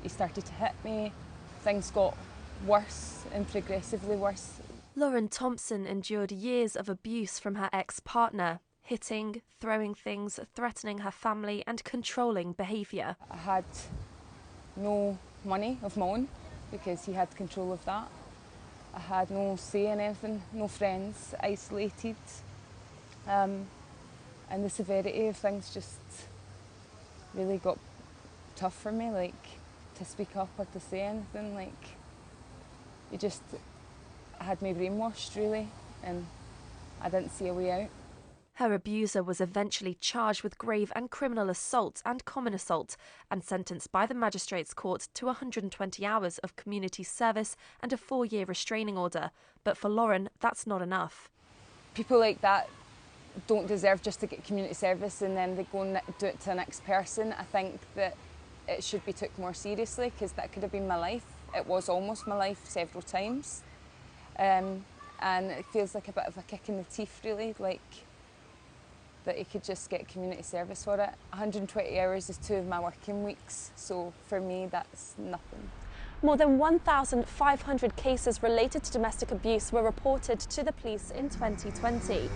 he started to hit me. Things got worse and progressively worse. Lauren Thompson endured years of abuse from her ex-partner, hitting, throwing things, threatening her family and controlling behaviour. I had no money of my own because he had control of that. I had no say in anything, no friends, isolated. And the severity of things just really got tough for me, like to speak up or to say anything. Like, you just had me brainwashed really, and I didn't see a way out. Her abuser was eventually charged with grave and criminal assault and common assault and sentenced by the magistrates' court to 120 hours of community service and a 4-year restraining order. But for Lauren, that's not enough. People like that don't deserve just to get community service and then they go and do it to the next person. I think that it should be took more seriously because that could have been my life. It was almost my life several times. And it feels like a bit of a kick in the teeth really, like that he could just get community service for it. 120 hours is 2 of my working weeks, so for me that's nothing. More than 1,500 cases related to domestic abuse were reported to the police in 2020.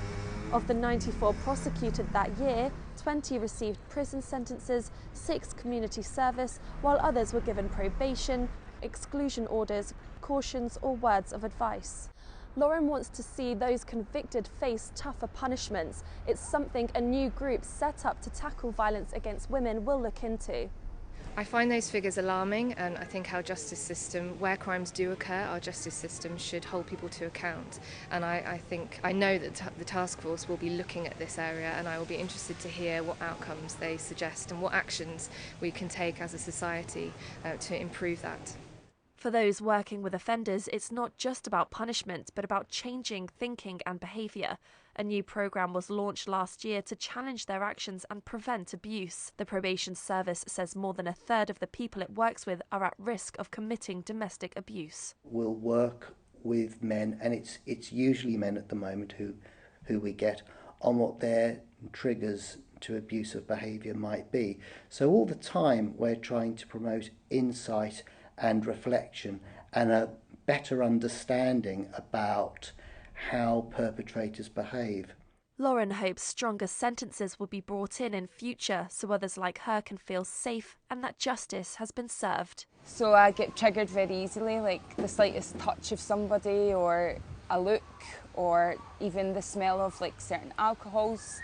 Of the 94 prosecuted that year, 20 received prison sentences, 6 community service, while others were given probation, exclusion orders, cautions or words of advice. Lauren wants to see those convicted face tougher punishments. It's something a new group set up to tackle violence against women will look into. I find those figures alarming, and I think our justice system, where crimes do occur, our justice system should hold people to account. And I know that the task force will be looking at this area, and I will be interested to hear what outcomes they suggest and what actions we can take as a society to improve that. For those working with offenders, it's not just about punishment, but about changing thinking and behaviour. A new programme was launched last year to challenge their actions and prevent abuse. The probation service says more than a third of the people it works with are at risk of committing domestic abuse. We'll work with men, and it's usually men at the moment who we get, on what their triggers to abusive behaviour might be. So all the time we're trying to promote insight and reflection and a better understanding about how perpetrators behave. Lauren hopes stronger sentences will be brought in future so others like her can feel safe and that justice has been served. So I get triggered very easily, like the slightest touch of somebody or a look or even the smell of like certain alcohols,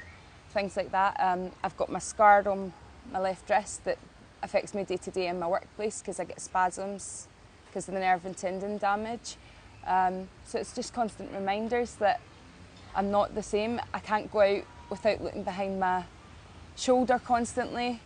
things like that. I've got my scar on my left wrist that affects me day to day in my workplace because I get spasms because of the nerve and tendon damage. So it's just constant reminders that I'm not the same. I can't go out without looking behind my shoulder constantly.